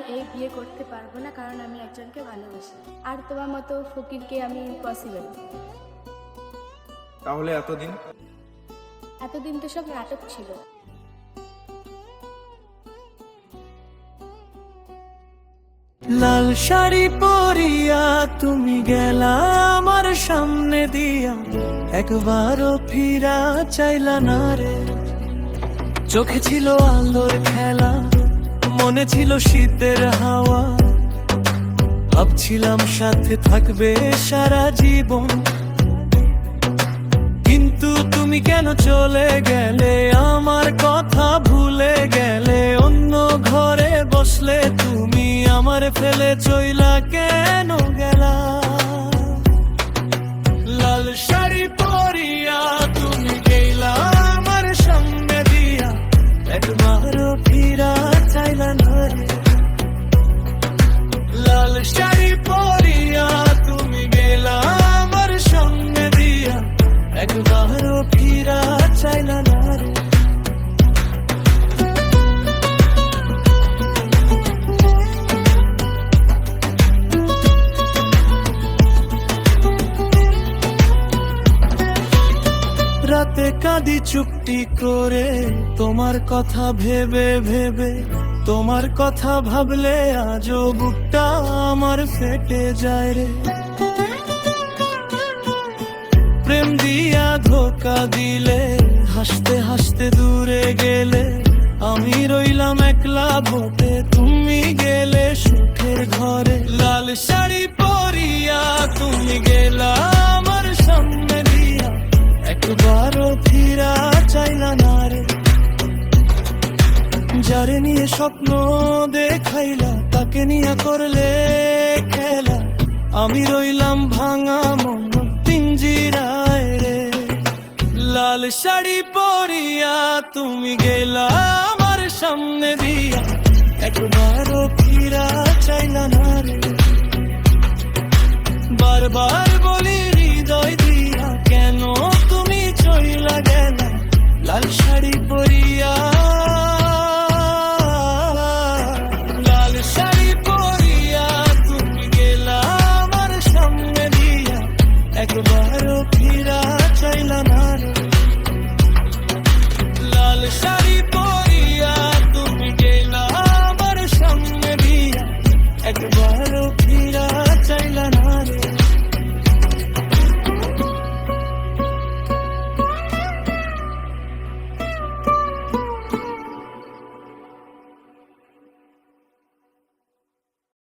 আমি এই বিয়ে করতে পারবো না, কারণ আমি একজনকে ভালোবাসি। আর তোমার মতো ফকিরকে আমি ইম্পসিবল। তাহলে এতদিন এতদিন তো সব নাটক ছিল। লাল শাড়ি পরিয়া তুমি গেলা আমার সামনে দিয়া, একবারও ফিরা চাইলা না রে। চোখে ছিল আলোর খেলা, মনে ছিল শীতের হাওয়া, ভাবছিলাম সাথে থাকবে সারা জীবন। কিন্তু তুমি কেন চলে গেলে, আমার কথা ভুলে গেলে, অন্য ঘরে বসলে তুমি আমার ফেলে চইলা কেন গেলা। লাল শাড়ি পরিয়া তুমি গেলা আমার সামনে দিয়া, একবারও ফিরা চাইলা না রে। লাল শাড়ি পরিয়া তুমি গেলা আমার সামনে দিয়া, একবারও ফিরা চাইলা না রে। রাতে কাঁদি চুপটি করে, তোমার কথা ভেবে ভেবে, তোমার কথা ভাবলে আজও বুকটা আমার ফেটে যায় রে। প্রেম দিয়া ধোকা দিলে, হাসতে হাসতে দূরে গেলে, আমি রইলাম একলা ভোটে, তুমি গেলে সুখের ঘরে। লাল শাড়ি পরিয়া তুমি গেলা আমার সামনে দিয়া, একবারও ফিরা চাইলা না রে। যারে নিয়ে স্বপ্ন দেখাইলা, তাকে নিয়ে করলে খেলা, আমি রইলাম ভাঙা মন পিঞ্জিরায় রে। লাল শাড়ি পরিয়া তুমি গেলা আমার সামনে দিয়া, একবারও ফিরা চাইলা না রে। বারবার